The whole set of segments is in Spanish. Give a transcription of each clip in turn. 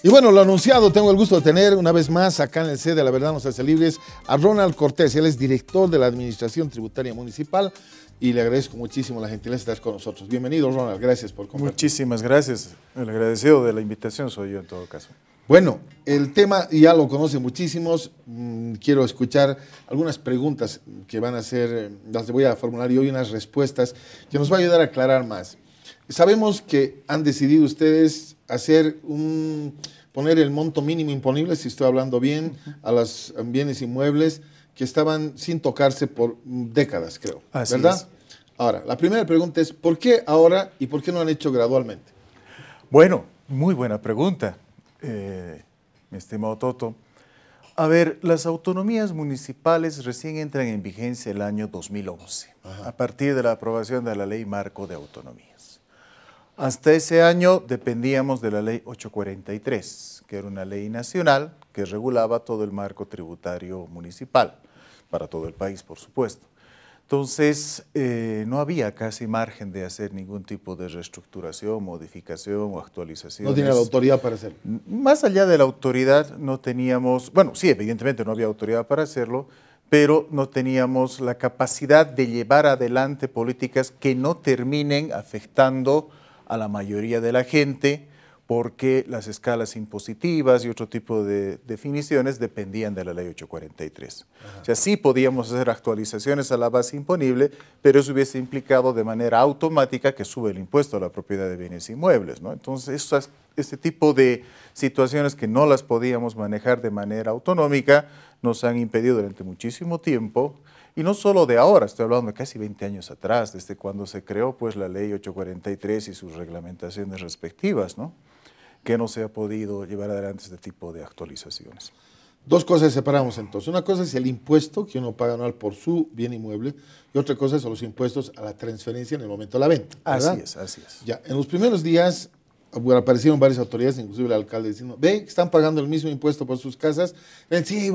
Y bueno, lo anunciado, tengo el gusto de tener una vez más acá en el C de La Verdad Nos Hace Libres a Ronald Cortés. Él es director de la Administración Tributaria Municipal y le agradezco muchísimo la gentileza de estar con nosotros. Bienvenido, Ronald, gracias por compartir. Muchísimas gracias. El agradecido de la invitación soy yo en todo caso. Bueno, el tema ya lo conocen muchísimos. Quiero escuchar algunas preguntas que van a ser, las voy a formular y hoy unas respuestas que nos va a ayudar a aclarar más. Sabemos que han decidido ustedes hacer poner el monto mínimo imponible, si estoy hablando bien, a los bienes inmuebles que estaban sin tocarse por décadas, creo. Así ¿verdad? es. Ahora, la primera pregunta es, ¿por qué ahora y por qué no han hecho gradualmente? Bueno, muy buena pregunta, mi estimado Toto. A ver, las autonomías municipales recién entran en vigencia el año 2011, a partir de la aprobación de la Ley Marco de Autonomías. Hasta ese año dependíamos de la Ley 843, que era una ley nacional que regulaba todo el marco tributario municipal, para todo el país, por supuesto. Entonces, no había casi margen de hacer ningún tipo de reestructuración, modificación o actualización. No tenía la autoridad para hacerlo. Más allá de la autoridad, no teníamos, bueno, sí, evidentemente no había autoridad para hacerlo, pero no teníamos la capacidad de llevar adelante políticas que no terminen afectando a la mayoría de la gente, porque las escalas impositivas y otro tipo de definiciones dependían de la Ley 843. O sea, sí podíamos hacer actualizaciones a la base imponible, pero eso hubiese implicado de manera automática que sube el impuesto a la propiedad de bienes inmuebles, ¿no? Entonces, este tipo de situaciones que no las podíamos manejar de manera autonómica nos han impedido durante muchísimo tiempo. Y no solo de ahora, estoy hablando de casi 20 años atrás, desde cuando se creó pues, la Ley 843 y sus reglamentaciones respectivas, ¿no? Que no se ha podido llevar adelante este tipo de actualizaciones. Dos cosas separamos entonces. Una cosa es el impuesto que uno paga anual por su bien inmueble y otra cosa son los impuestos a la transferencia en el momento de la venta, ¿verdad? Así es, así es. Ya, en los primeros días aparecieron varias autoridades, inclusive el alcalde diciendo, ve, están pagando el mismo impuesto por sus casas. Sí,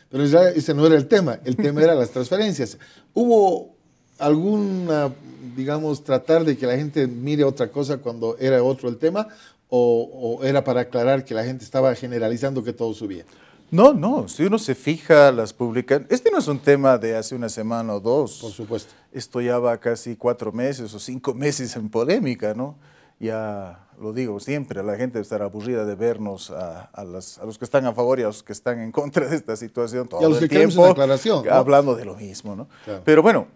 pero ya ese no era el tema era las transferencias. ¿Hubo alguna, digamos, tratar de que la gente mire otra cosa cuando era otro el tema o era para aclarar que la gente estaba generalizando que todo subía? No, si uno se fija las publicaciones, este no es un tema de hace una semana o dos. Por supuesto. Esto ya va casi 4 meses o 5 meses en polémica, ¿no? Ya lo digo siempre, la gente estará aburrida de vernos a los que están a favor y a los que están en contra de esta situación todo el tiempo, hablando de lo mismo, ¿no? Claro. Pero bueno,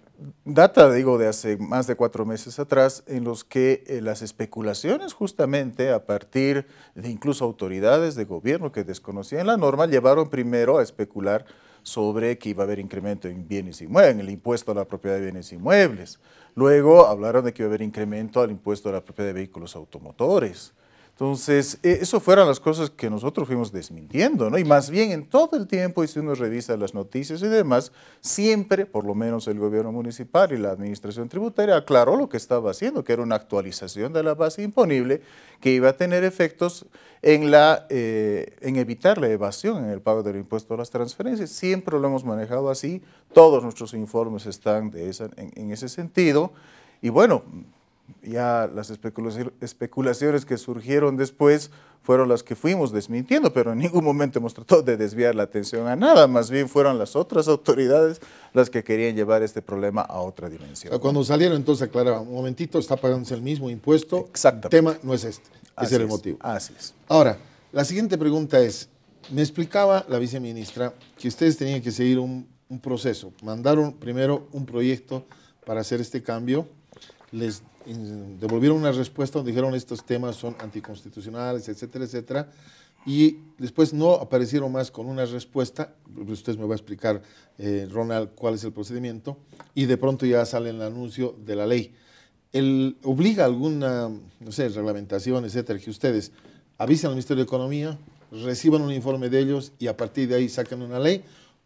data, digo, de hace más de 4 meses atrás, en los que las especulaciones justamente a partir de incluso autoridades de gobierno que desconocían la norma, llevaron primero a especular sobre que iba a haber incremento en bienes inmuebles, en el impuesto a la propiedad de bienes inmuebles. Luego hablaron de que iba a haber incremento al impuesto a la propiedad de vehículos automotores. Entonces, eso fueron las cosas que nosotros fuimos desmintiendo, ¿no? Y más bien en todo el tiempo, y si uno revisa las noticias y demás, siempre, por lo menos el gobierno municipal y la administración tributaria, aclaró lo que estaba haciendo, que era una actualización de la base imponible que iba a tener efectos en evitar la evasión en el pago del impuesto a las transferencias. Siempre lo hemos manejado así, todos nuestros informes están en ese sentido, y bueno, ya las especulaciones que surgieron después fueron las que fuimos desmintiendo, pero en ningún momento hemos tratado de desviar la atención a nada, más bien fueron las otras autoridades las que querían llevar este problema a otra dimensión. O sea, cuando salieron entonces aclaraban, un momentito, está pagándose el mismo impuesto, el tema no es este, ese era el motivo. Así es. Ahora, la siguiente pregunta es, me explicaba la viceministra que ustedes tenían que seguir un proceso, mandaron primero un proyecto para hacer este cambio, les devolvieron una respuesta donde dijeron estos temas son anticonstitucionales, etcétera, etcétera, y después no aparecieron más con una respuesta, usted me va a explicar, Ronald, cuál es el procedimiento, y de pronto ya sale el anuncio de la ley. ¿Obliga alguna, no sé, reglamentación, etcétera, que ustedes avisen al Ministerio de Economía, reciban un informe de ellos y a partir de ahí sacan una ley?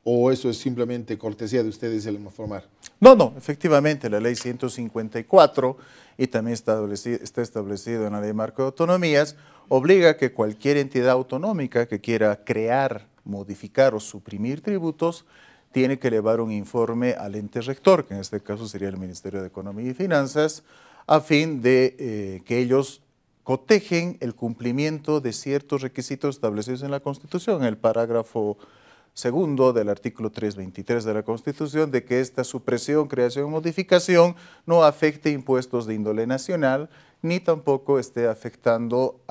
¿O eso es simplemente cortesía de ustedes el informar? No, efectivamente la ley 154 y también está establecido en la ley Marco de Autonomías, obliga a que cualquier entidad autonómica que quiera crear, modificar o suprimir tributos tiene que elevar un informe al ente rector, que en este caso sería el Ministerio de Economía y Finanzas, a fin de que ellos cotejen el cumplimiento de ciertos requisitos establecidos en la Constitución, en el parágrafo segundo del artículo 323 de la Constitución, de que esta supresión, creación o modificación no afecte impuestos de índole nacional, ni tampoco esté afectando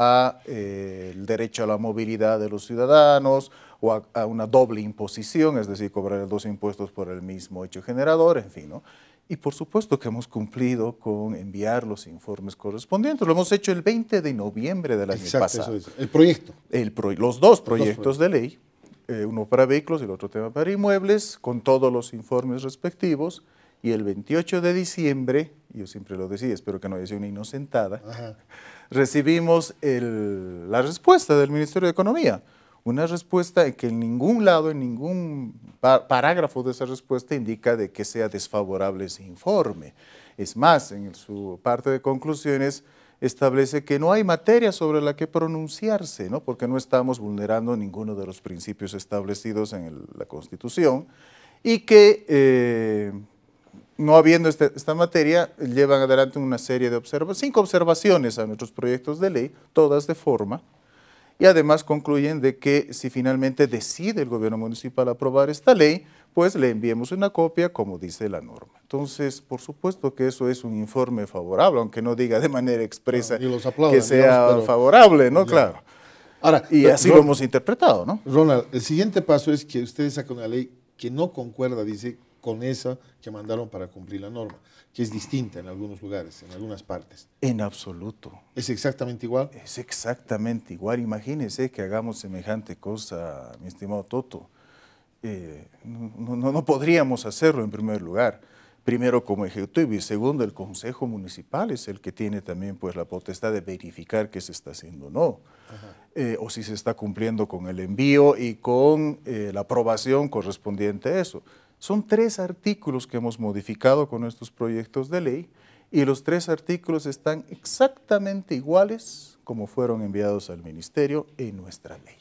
el derecho a la movilidad de los ciudadanos o a una doble imposición, es decir, cobrar dos impuestos por el mismo hecho generador, en fin, ¿no? Y por supuesto que hemos cumplido con enviar los informes correspondientes. Lo hemos hecho el 20 de noviembre del año pasado. Eso es. El proyecto. Los dos proyectos de ley, uno para vehículos y el otro tema para inmuebles, con todos los informes respectivos. Y el 28 de diciembre, yo siempre lo decía, espero que no haya sido una inocentada, recibimos la respuesta del Ministerio de Economía. Una respuesta en que en ningún lado, en ningún parágrafo de esa respuesta indica de que sea desfavorable ese informe. Es más, en su parte de conclusiones establece que no hay materia sobre la que pronunciarse, ¿no? Porque no estamos vulnerando ninguno de los principios establecidos en la Constitución y que no habiendo esta materia, llevan adelante una serie de 5 observaciones a nuestros proyectos de ley, todas de forma, y además concluyen de que si finalmente decide el gobierno municipal aprobar esta ley, pues le enviemos una copia como dice la norma. Entonces, por supuesto que eso es un informe favorable, aunque no diga de manera expresa que sea favorable, ¿no? Ya. Claro. Ahora, y así lo hemos interpretado, ¿no? Ronald, el siguiente paso es que ustedes sacan una ley que no concuerda, dice, con esa que mandaron para cumplir la norma, que es distinta en algunos lugares, en algunas partes. En absoluto. ¿Es exactamente igual? Es exactamente igual. Imagínense que hagamos semejante cosa, mi estimado Toto. No podríamos hacerlo en primer lugar. Primero como ejecutivo y segundo el Consejo Municipal es el que tiene también pues, la potestad de verificar qué se está haciendo o no. O si se está cumpliendo con el envío y con la aprobación correspondiente a eso. Son 3 artículos que hemos modificado con estos proyectos de ley y los 3 artículos están exactamente iguales como fueron enviados al Ministerio en nuestra ley.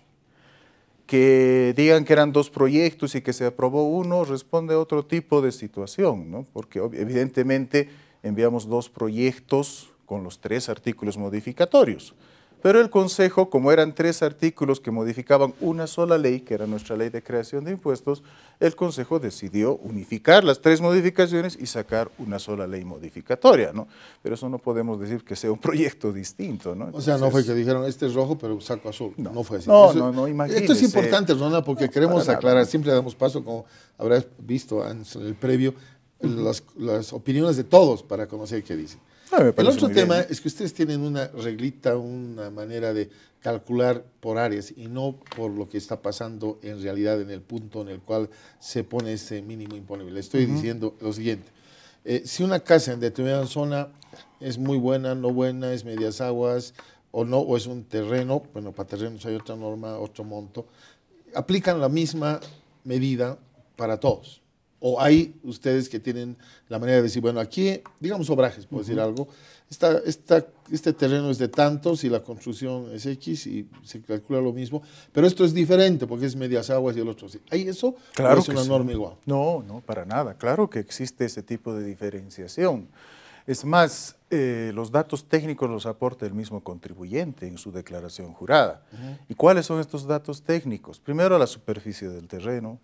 Que digan que eran 2 proyectos y que se aprobó uno responde a otro tipo de situación, ¿no? Porque evidentemente enviamos 2 proyectos con los 3 artículos modificatorios. Pero el Consejo, como eran 3 artículos que modificaban una sola ley, que era nuestra ley de creación de impuestos, el Consejo decidió unificar las 3 modificaciones y sacar una sola ley modificatoria, ¿no? Pero eso no podemos decir que sea un proyecto distinto, ¿no? Entonces, o sea, no fue que dijeron, este es rojo, pero saco azul. No fue así. No, imagínese. Esto es importante, Ronald, porque queremos aclarar, siempre damos paso, como habrás visto en el previo, las opiniones de todos para conocer qué dicen. El otro tema es que ustedes tienen una reglita, una manera de calcular por áreas y no por lo que está pasando en realidad en el punto en el cual se pone ese mínimo imponible. Estoy diciendo lo siguiente, si una casa en determinada zona es muy buena, no buena, es medias aguas o no, o es un terreno, bueno, para terrenos hay otra norma, otro monto, aplican la misma medida para todos. O hay ustedes que tienen la manera de decir, bueno, aquí, digamos Obrajes, por decir algo, este terreno es de tantos y la construcción es X y se calcula lo mismo, pero esto es diferente porque es medias aguas y el otro sí. ¿Hay eso? Claro, ¿o es una norma igual? No, para nada. Claro que existe ese tipo de diferenciación. Es más, los datos técnicos los aporta el mismo contribuyente en su declaración jurada. ¿Y cuáles son estos datos técnicos? Primero, la superficie del terreno.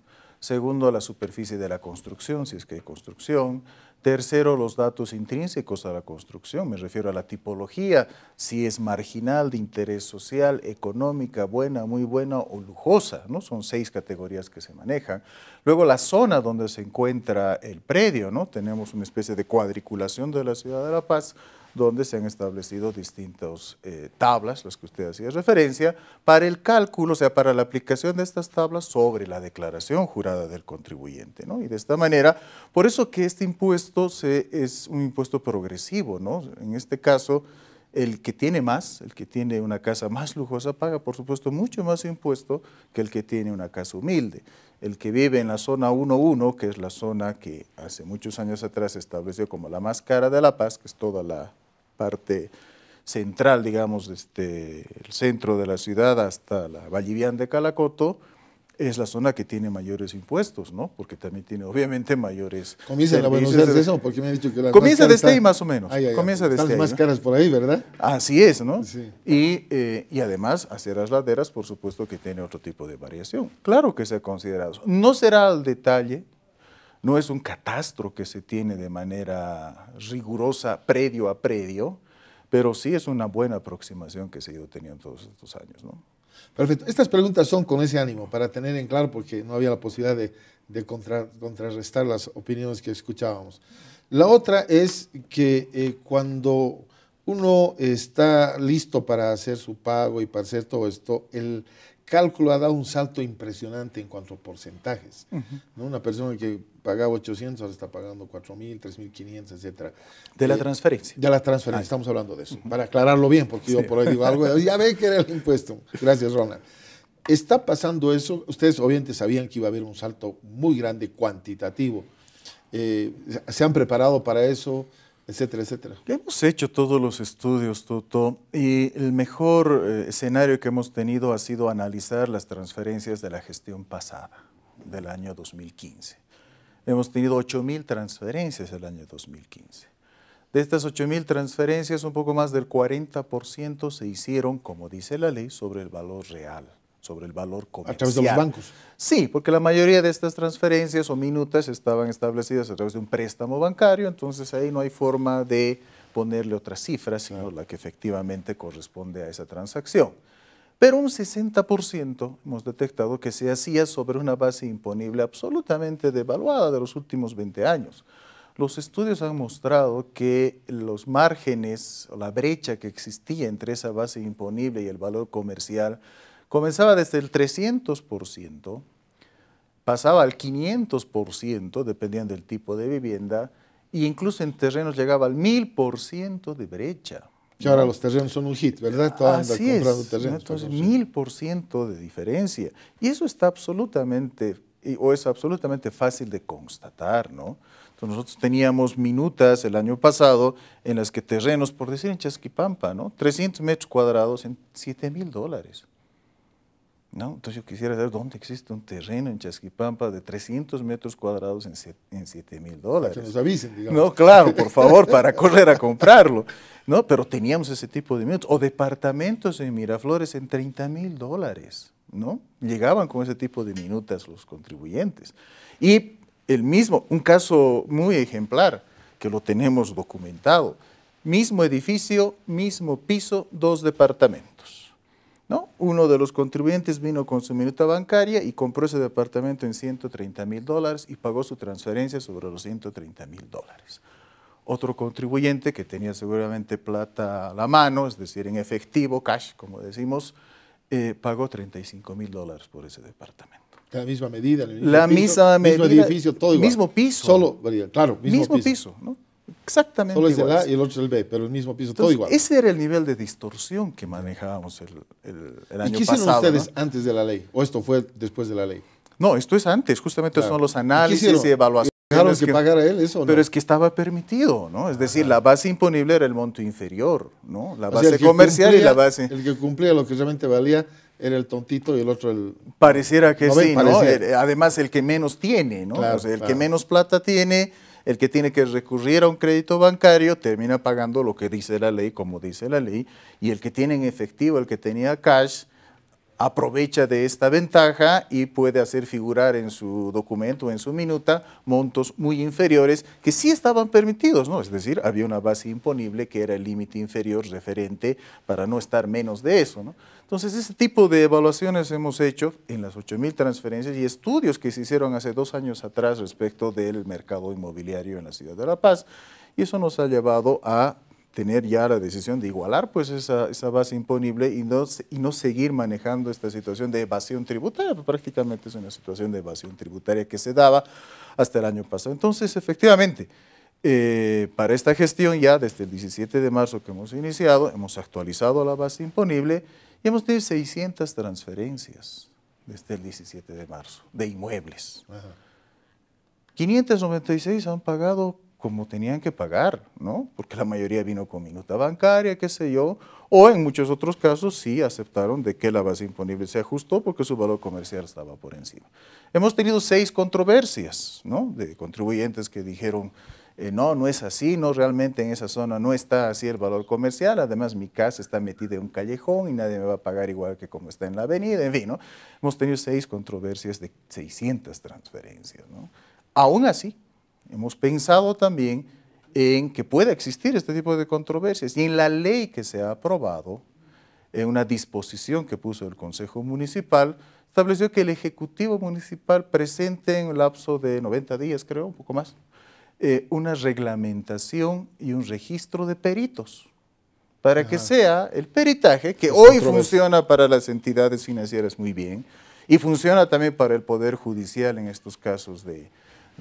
Segundo, la superficie de la construcción, si es que hay construcción. Tercero, los datos intrínsecos a la construcción, me refiero a la tipología, si es marginal, de interés social, económica, buena, muy buena o lujosa, ¿no? Son 6 categorías que se manejan. Luego, la zona donde se encuentra el predio, ¿no? Tenemos una especie de cuadriculación de la ciudad de La Paz, donde se han establecido distintas tablas, las que usted hacía referencia, para el cálculo, o sea, para la aplicación de estas tablas sobre la declaración jurada del contribuyente, ¿no? Y de esta manera, por eso que este impuesto es un impuesto progresivo, ¿no? En este caso, el que tiene más, el que tiene una casa más lujosa, paga, por supuesto, mucho más impuesto que el que tiene una casa humilde. El que vive en la zona 1.1, que es la zona que hace muchos años atrás se estableció como la más cara de La Paz, que es toda la parte central, digamos, desde el centro de la ciudad hasta la Vallivian de Calacoto, es la zona que tiene mayores impuestos, ¿no? Porque también tiene obviamente mayores ¿Comienza en la Buenos Aires eso? Porque me han dicho que las comienza más caras desde ahí más o menos. Comienza están desde las ahí, más caras por ahí, ¿verdad? Así es, ¿no? Sí. Y además, hacia las laderas, por supuesto que tiene otro tipo de variación. Claro que se ha considerado. No será al detalle, no es un catastro que se tiene de manera rigurosa, predio a predio, pero sí es una buena aproximación que se ha ido teniendo todos estos años, ¿no? Perfecto. Estas preguntas son con ese ánimo, para tener en claro, porque no había la posibilidad de contrarrestar las opiniones que escuchábamos. La otra es que cuando uno está listo para hacer su pago y para hacer todo esto, el cálculo ha dado un salto impresionante en cuanto a porcentajes, ¿no? Una persona que pagaba 800 ahora está pagando 4.000, 3.500, etcétera. De la transferencia. De la transferencia, estamos hablando de eso. Para aclararlo bien, porque yo por ahí digo algo, ya ve que era el impuesto. Gracias, Ronald. Está pasando eso, ustedes obviamente sabían que iba a haber un salto muy grande cuantitativo. ¿Se han preparado para eso? Etcétera, etcétera. Hemos hecho todos los estudios, Toto, y el mejor escenario que hemos tenido ha sido analizar las transferencias de la gestión pasada, del año 2015. Hemos tenido 8.000 transferencias el año 2015. De estas 8.000 transferencias, un poco más del 40% se hicieron, como dice la ley, sobre el valor real, sobre el valor comercial. ¿A través de los bancos? Sí, porque la mayoría de estas transferencias o minutas estaban establecidas a través de un préstamo bancario, entonces ahí no hay forma de ponerle otra cifra, sino la que efectivamente corresponde a esa transacción. Pero un 60% hemos detectado que se hacía sobre una base imponible absolutamente devaluada de los últimos 20 años. Los estudios han mostrado que los márgenes o la brecha que existía entre esa base imponible y el valor comercial comenzaba desde el 300%, pasaba al 500%, dependiendo del tipo de vivienda, e incluso en terrenos llegaba al 1.000% de brecha. Que ahora los terrenos son un hit, ¿verdad? Así es, entonces 1.000% de diferencia. Y eso está absolutamente, o es absolutamente fácil de constatar, ¿no? Entonces nosotros teníamos minutas el año pasado en las que terrenos, por decir en Chasquipampa, ¿no? 300 metros cuadrados en $7.000. ¿No? Entonces yo quisiera saber dónde existe un terreno en Chasquipampa de 300 metros cuadrados en $7.000. Para que nos avisen, digamos. No, claro, por favor, para correr a comprarlo. ¿No? Pero teníamos ese tipo de minutos. O departamentos en Miraflores en $30.000. ¿No? Llegaban con ese tipo de minutas los contribuyentes. Y el mismo, un caso muy ejemplar, que lo tenemos documentado. Mismo edificio, mismo piso, 2 departamentos. ¿No? Uno de los contribuyentes vino con su minuta bancaria y compró ese departamento en $130.000 y pagó su transferencia sobre los $130.000. Otro contribuyente que tenía seguramente plata a la mano, es decir, en efectivo, cash, como decimos, pagó $35.000 por ese departamento. La misma medida, el mismo la piso, misma medida, mismo edificio, todo igual. Mismo piso. Solo, claro, mismo piso, ¿no? Exactamente solo es igual. el A y el otro es el B, pero el mismo piso, Entonces, todo igual. Ese era el nivel de distorsión que manejábamos el año pasado. ¿Y qué hicieron ustedes ¿no? antes de la ley? ¿O esto fue después de la ley? No, esto es antes, justamente son los análisis y evaluaciones. ¿Dejaron que pagara él eso o no? Pero es que estaba permitido, ¿no? Es decir, la base imponible era el monto inferior, ¿no? La base sea, comercial y la base... El que cumplía lo que realmente valía era el tontito y el otro el... Pareciera que sí, ¿no? Parecía. Además, el que menos tiene, ¿no? Claro, o sea, el que menos plata tiene, el que tiene que recurrir a un crédito bancario, termina pagando lo que dice la ley, como dice la ley, y el que tiene en efectivo, el que tenía cash, aprovecha de esta ventaja y puede hacer figurar en su documento, en su minuta, montos muy inferiores que sí estaban permitidos, ¿no? Es decir, había una base imponible que era el límite inferior referente para no estar menos de eso, ¿no? Entonces, ese tipo de evaluaciones hemos hecho en las 8.000 transferencias y estudios que se hicieron hace 2 años atrás respecto del mercado inmobiliario en la ciudad de La Paz, y eso nos ha llevado a tener ya la decisión de igualar pues esa base imponible y no seguir manejando esta situación de evasión tributaria. Prácticamente es una situación de evasión tributaria que se daba hasta el año pasado. Entonces, efectivamente, para esta gestión ya desde el 17 de marzo que hemos iniciado, hemos actualizado la base imponible y hemos tenido 600 transferencias desde el 17 de marzo de inmuebles. Ajá. 596 han pagado como tenían que pagar, ¿no? Porque la mayoría vino con minuta bancaria, qué sé yo, o en muchos otros casos sí aceptaron de que la base imponible se ajustó porque su valor comercial estaba por encima. Hemos tenido 6 controversias, ¿no? De contribuyentes que dijeron, no, no es así, no, realmente en esa zona no está así el valor comercial, además mi casa está metida en un callejón y nadie me va a pagar igual que como está en la avenida, en fin, ¿no? Hemos tenido 6 controversias de 600 transferencias, ¿no? Aún así, hemos pensado también en que pueda existir este tipo de controversias y en la ley que se ha aprobado, en una disposición que puso el Consejo Municipal, estableció que el Ejecutivo Municipal presente en un lapso de 90 días, creo, un poco más, una reglamentación y un registro de peritos para que sea el peritaje, que hoy funciona para las entidades financieras muy bien y funciona también para el Poder Judicial en estos casos de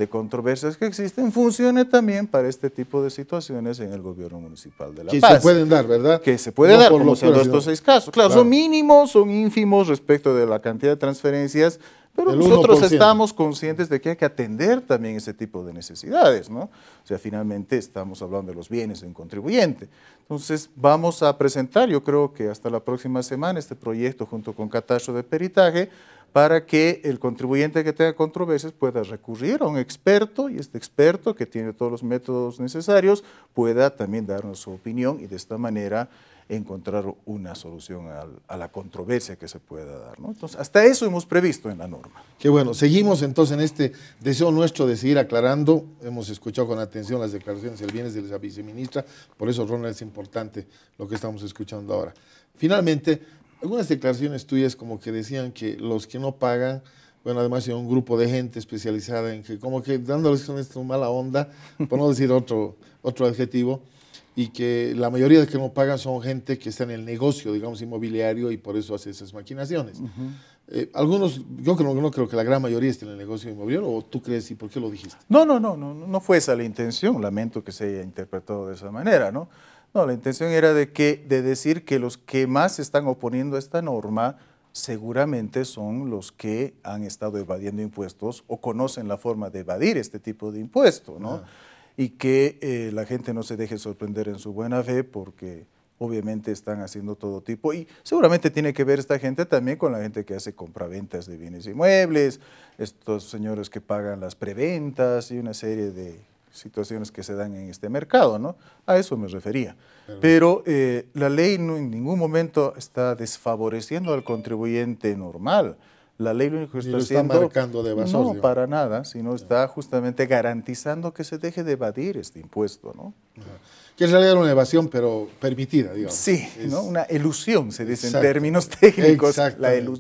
controversias que existen, funcione también para este tipo de situaciones en el gobierno municipal de La Paz. Que se pueden dar, ¿verdad? Que se puede dar, como son estos 6 casos. Claro, son mínimos, son ínfimos respecto de la cantidad de transferencias, pero nosotros estamos conscientes de que hay que atender también ese tipo de necesidades, ¿no? O sea, finalmente estamos hablando de los bienes de un contribuyente. Entonces, vamos a presentar, yo creo que hasta la próxima semana, este proyecto junto con catastro de peritaje, para que el contribuyente que tenga controversias pueda recurrir a un experto y este experto, que tiene todos los métodos necesarios, pueda también darnos su opinión y de esta manera encontrar una solución a la controversia que se pueda dar, ¿no? Entonces, hasta eso hemos previsto en la norma. Qué bueno. Seguimos entonces en este deseo nuestro de seguir aclarando. Hemos escuchado con atención las declaraciones el viernes de la viceministra, por eso, Ronald, es importante lo que estamos escuchando ahora. Finalmente, algunas declaraciones tuyas como que decían que los que no pagan, bueno, además hay un grupo de gente especializada en que como que dándoles con esto mala onda, por no decir otro adjetivo, y que la mayoría de que no pagan son gente que está en el negocio, digamos, inmobiliario y por eso hace esas maquinaciones. Algunos, yo no creo que la gran mayoría esté en el negocio inmobiliario, ¿o tú crees y por qué lo dijiste? No fue esa la intención, lamento que se haya interpretado de esa manera, ¿no? No, la intención era de decir que los que más se están oponiendo a esta norma seguramente son los que han estado evadiendo impuestos o conocen la forma de evadir este tipo de impuesto, ¿no? Y que la gente no se deje sorprender en su buena fe porque obviamente están haciendo todo tipo y seguramente tiene que ver esta gente también con la gente que hace compraventas de bienes inmuebles, estos señores que pagan las preventas y una serie de situaciones que se dan en este mercado, ¿no? A eso me refería. Pero la ley no en ningún momento está desfavoreciendo al contribuyente normal. La ley lo único que está haciendo, marcando de evasor, no digamos. Para nada, sino está justamente garantizando que se deje de evadir este impuesto, ¿no? Que en realidad era una evasión, pero permitida, digamos. Sí, ¿no? Una elusión, se dice en términos técnicos.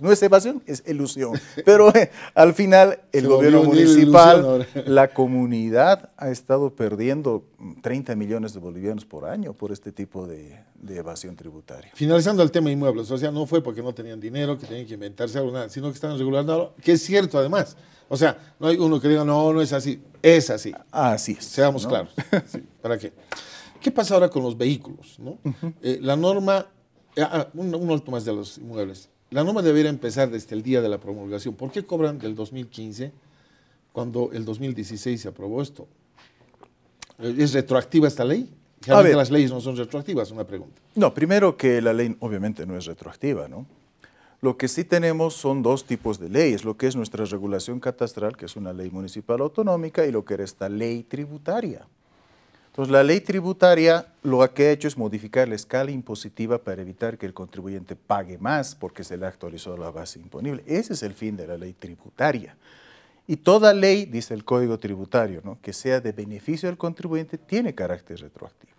No es evasión, es elusión. Pero al final, el gobierno municipal, la comunidad ha estado perdiendo 30 millones de bolivianos por año por este tipo de evasión tributaria. Finalizando el tema inmuebles, o sea, no fue porque no tenían dinero, que tenían que inventarse algo, nada, sino que estaban regulando, que es cierto además. O sea, no hay uno que diga, no es así, es así. Así es. Seamos claros. Sí, ¿para qué? ¿Qué pasa ahora con los vehículos, ¿no? La norma, un alto más de los inmuebles, la norma debería empezar desde el día de la promulgación. ¿Por qué cobran del 2015 cuando el 2016 se aprobó esto? ¿Es retroactiva esta ley? Realmente las leyes no son retroactivas, una pregunta. No, primero que la ley obviamente no es retroactiva, ¿no? Lo que sí tenemos son 2 tipos de leyes, lo que es nuestra regulación catastral, que es una ley municipal autonómica, y lo que era esta ley tributaria. Entonces, la ley tributaria lo que ha hecho es modificar la escala impositiva para evitar que el contribuyente pague más porque se le actualizó la base imponible. Ese es el fin de la ley tributaria. Y toda ley, dice el Código Tributario, ¿no?, que sea de beneficio del contribuyente, tiene carácter retroactivo.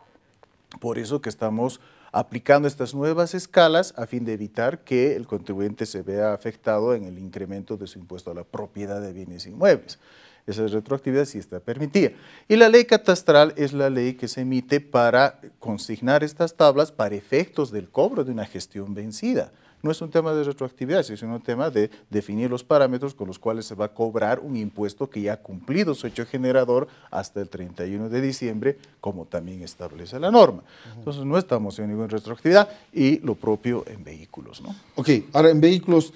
Por eso que estamos aplicando estas nuevas escalas a fin de evitar que el contribuyente se vea afectado en el incremento de su impuesto a la propiedad de bienes inmuebles. Esa retroactividad sí está permitida. Y la ley catastral es la ley que se emite para consignar estas tablas para efectos del cobro de una gestión vencida. No es un tema de retroactividad, es un tema de definir los parámetros con los cuales se va a cobrar un impuesto que ya ha cumplido su hecho generador hasta el 31 de diciembre, como también establece la norma. Entonces no estamos en ninguna retroactividad y lo propio en vehículos, ¿no? Ok, ahora en vehículos,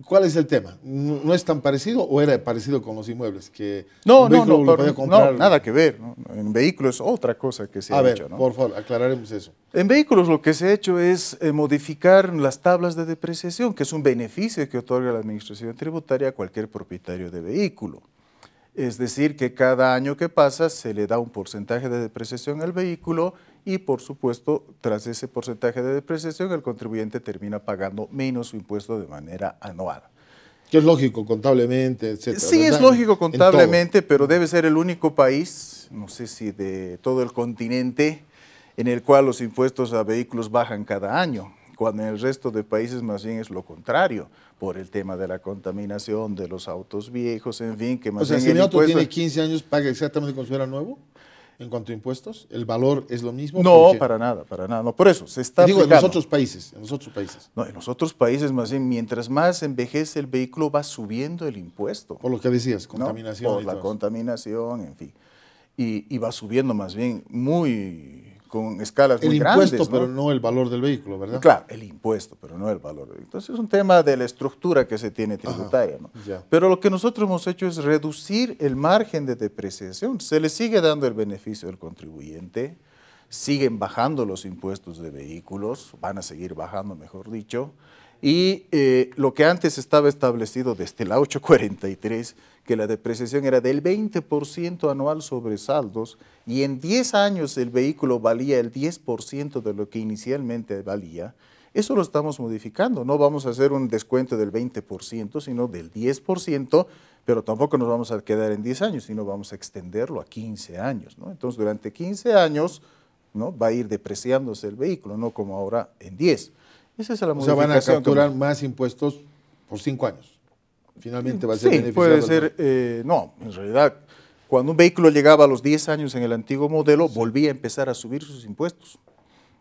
¿Cuál es el tema? ¿No es tan parecido o era parecido con los inmuebles? Que No, un no, vehículo no, lo podía comprar. no, nada que ver, ¿no? En vehículos es otra cosa que se A ha ver, hecho, ¿no? por favor, aclararemos eso. En vehículos lo que se ha hecho es modificar las tablas de depreciación, que es un beneficio que otorga la Administración Tributaria a cualquier propietario de vehículo. Es decir, que cada año que pasa se le da un porcentaje de depreciación al vehículo y, por supuesto, tras ese porcentaje de depreciación, el contribuyente termina pagando menos su impuesto de manera anual. Que es lógico, contablemente, etcétera. Sí, es ¿verdad? lógico En todo. contablemente, pero debe ser el único país, no sé si de todo el continente, en el cual los impuestos a vehículos bajan cada año, cuando en el resto de países más bien es lo contrario, por el tema de la contaminación, de los autos viejos, en fin, que más O sea, bien si el mi auto impuesto... tiene 15 años, paga exactamente como si fuera nuevo en cuanto a impuestos. ¿El valor es lo mismo? No, Porque, para nada, para nada. No, por eso se está digo, en aplicando. los otros países, en los otros países. No, en los otros países más bien, mientras más envejece el vehículo, va subiendo el impuesto. Por lo que decías, ¿No? contaminación Por y la todo eso. contaminación, en fin. Y va subiendo más bien con escalas El muy impuesto, grandes, ¿no? pero no el valor del vehículo, ¿verdad? Claro, el impuesto, pero no el valor. Entonces es un tema de la estructura que se tiene tributaria, ¿no? ya. Pero lo que nosotros hemos hecho es reducir el margen de depreciación. Se le sigue dando el beneficio al contribuyente, siguen bajando los impuestos de vehículos, van a seguir bajando, mejor dicho, y lo que antes estaba establecido desde la 843, que la depreciación era del 20% anual sobre saldos, y en 10 años el vehículo valía el 10% de lo que inicialmente valía, eso lo estamos modificando. No vamos a hacer un descuento del 20%, sino del 10%, pero tampoco nos vamos a quedar en 10 años, sino vamos a extenderlo a 15 años, ¿no? Entonces, durante 15 años, ¿no?, va a ir depreciándose el vehículo, no como ahora en 10. Esa es la O sea, modificación. van a capturar que... más impuestos por 5 años. Finalmente va a ser Sí, beneficiado. puede ser, no, en realidad, cuando un vehículo llegaba a los 10 años en el antiguo modelo, volvía a empezar a subir sus impuestos,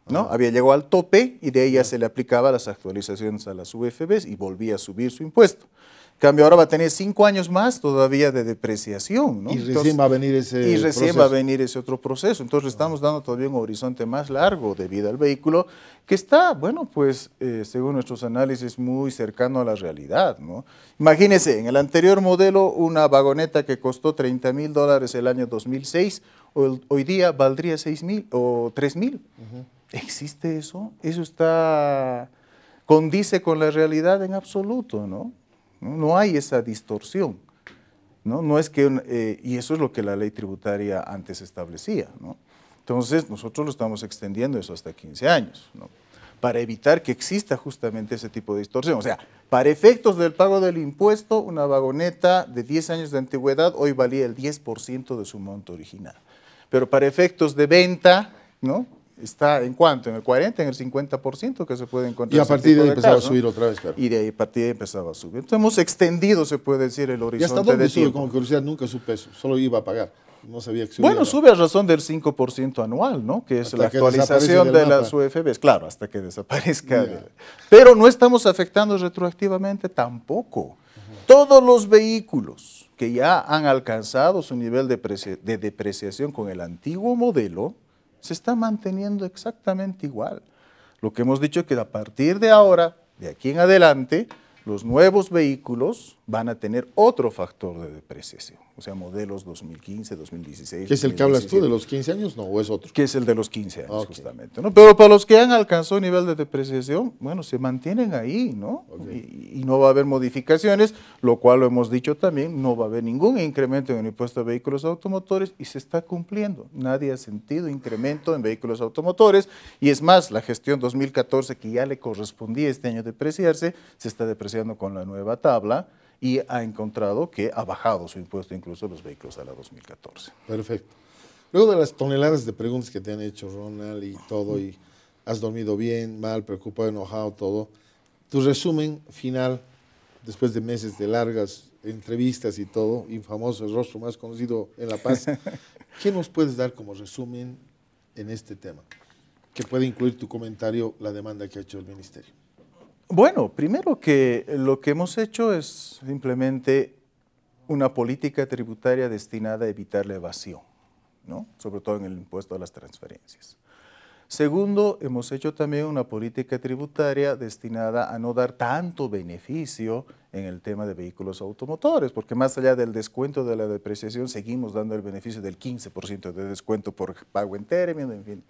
¿no? Había llegado al tope y de ahí ya se le aplicaba las actualizaciones a las UFBs y volvía a subir su impuesto. En cambio, ahora va a tener 5 años más todavía de depreciación, ¿no? Y recién va a venir ese Y recién proceso. va a venir ese otro proceso. Entonces, le estamos dando todavía un horizonte más largo de vida al vehículo, que está, bueno, pues, según nuestros análisis, muy cercano a la realidad, ¿no? Imagínense, en el anterior modelo, una vagoneta que costó $30,000 el año 2006, hoy día valdría 6,000 o 3,000. ¿Existe eso? Eso condice con la realidad en absoluto, ¿no? No hay esa distorsión, ¿no? No es que, y eso es lo que la ley tributaria antes establecía, ¿no? Entonces, nosotros lo estamos extendiendo eso hasta 15 años, ¿no?, para evitar que exista justamente ese tipo de distorsión. O sea, para efectos del pago del impuesto, una vagoneta de 10 años de antigüedad hoy valía el 10% de su monto original. Pero para efectos de venta, ¿no?, está ¿en cuánto? ¿En el 40%, en el 50% que se puede encontrar? Y a partir de ahí empezaba a subir otra vez, claro. Y de ahí a partir de ahí empezaba a subir. Entonces hemos extendido, se puede decir, el ¿Y horizonte hasta dónde de sube? tiempo. Como curiosidad, nunca supe eso. Solo iba a pagar. No sabía que subía. Bueno, sube a razón del 5% anual, ¿no?, que es Hasta la que desaparece actualización del de mapa. las UFBs. Claro, hasta que desaparezca. Ya. Pero no estamos afectando retroactivamente tampoco. Todos los vehículos que ya han alcanzado su nivel de depreciación con el antiguo modelo se está manteniendo exactamente igual. Lo que hemos dicho es que a partir de ahora, de aquí en adelante, los nuevos vehículos van a tener otro factor de depreciación, o sea, modelos 2015, 2016. ¿Qué es el que hablas tú, 2017, de los 15 años? No, ¿o es otro? que es el de los 15 años, Ok. justamente, ¿no? Pero para los que han alcanzado nivel de depreciación, bueno, se mantienen ahí, ¿no? Ok. Y no va a haber modificaciones, lo cual lo hemos dicho también, no va a haber ningún incremento en el impuesto a vehículos automotores y se está cumpliendo. Nadie ha sentido incremento en vehículos automotores y es más, la gestión 2014, que ya le correspondía este año depreciarse, se está depreciando con la nueva tabla y ha encontrado que ha bajado su impuesto incluso los vehículos a la 2014. Perfecto. Luego de las toneladas de preguntas que te han hecho, Ronald, y todo, y has dormido bien, mal, preocupado, enojado, todo, tu resumen final, después de meses de largas entrevistas y todo, infamoso, el rostro más conocido en La Paz, ¿qué nos puedes dar como resumen en este tema? Que puede incluir tu comentario, la demanda que ha hecho el Ministerio. Bueno, primero que lo que hemos hecho es simplemente una política tributaria destinada a evitar la evasión, ¿no?, sobre todo en el impuesto a las transferencias. Segundo, hemos hecho también una política tributaria destinada a no dar tanto beneficio en el tema de vehículos automotores, porque más allá del descuento de la depreciación, seguimos dando el beneficio del 15% de descuento por pago en término, en fin.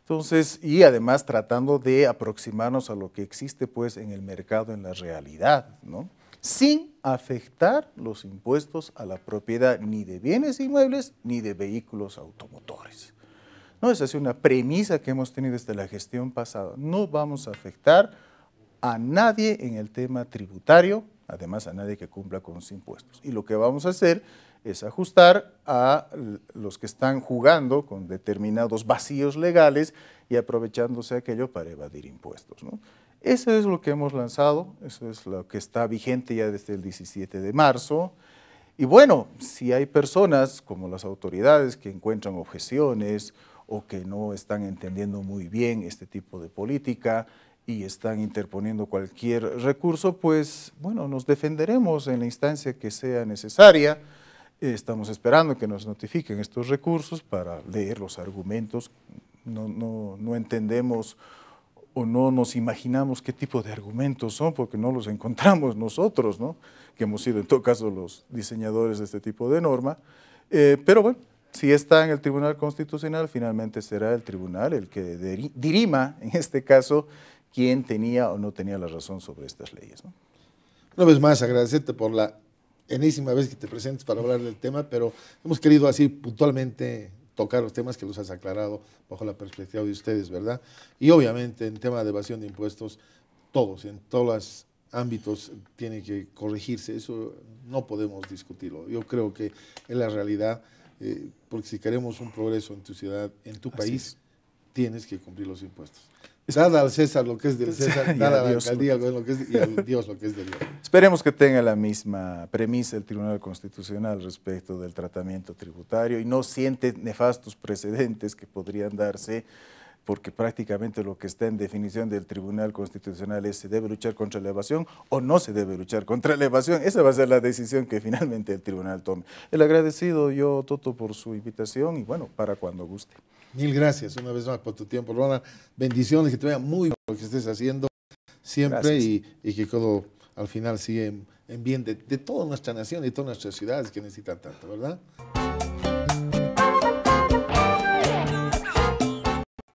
Entonces, y además tratando de aproximarnos a lo que existe pues en el mercado, en la realidad, ¿no? Sin afectar los impuestos a la propiedad ni de bienes inmuebles ni de vehículos automotores. No, esa es una premisa que hemos tenido desde la gestión pasada. No vamos a afectar a nadie en el tema tributario, además a nadie que cumpla con los impuestos. Y lo que vamos a hacer es ajustar a los que están jugando con determinados vacíos legales y aprovechándose aquello para evadir impuestos, ¿no? Eso es lo que hemos lanzado, eso es lo que está vigente ya desde el 17 de marzo. Y bueno, si hay personas como las autoridades que encuentran objeciones o que no están entendiendo muy bien este tipo de política y están interponiendo cualquier recurso, pues bueno, nos defenderemos en la instancia que sea necesaria. Estamos esperando que nos notifiquen estos recursos para leer los argumentos. No entendemos o no nos imaginamos qué tipo de argumentos son, porque no los encontramos nosotros, ¿no? Que hemos sido en todo caso los diseñadores de este tipo de norma. Pero bueno, si está en el Tribunal Constitucional, finalmente será el tribunal el que dirima, en este caso, quién tenía o no tenía la razón sobre estas leyes, ¿no? Una vez más, agradecerte por la enésima vez que te presentes para hablar del tema, pero hemos querido así puntualmente tocar los temas que los has aclarado bajo la perspectiva de ustedes, ¿verdad? Y obviamente en tema de evasión de impuestos, en todos los ámbitos tiene que corregirse, eso no podemos discutirlo. Yo creo que es la realidad, porque si queremos un progreso en tu ciudad, en tu país, tienes que cumplir los impuestos. Dada al César lo que es del César, dada a la alcaldía lo que es, y al Dios lo que es de Dios. Esperemos que tenga la misma premisa el Tribunal Constitucional respecto del tratamiento tributario y no siente nefastos precedentes que podrían darse, porque prácticamente lo que está en definición del Tribunal Constitucional es: ¿se debe luchar contra la evasión o no se debe luchar contra la evasión? Esa va a ser la decisión que finalmente el tribunal tome. El agradecido yo, Toto, por su invitación y bueno, para cuando guste. Mil gracias una vez más por tu tiempo, Ronald. Bendiciones, que te vaya muy bien lo que estés haciendo siempre y que todo al final siga en bien de toda nuestra nación y todas nuestras ciudades que necesitan tanto, ¿verdad?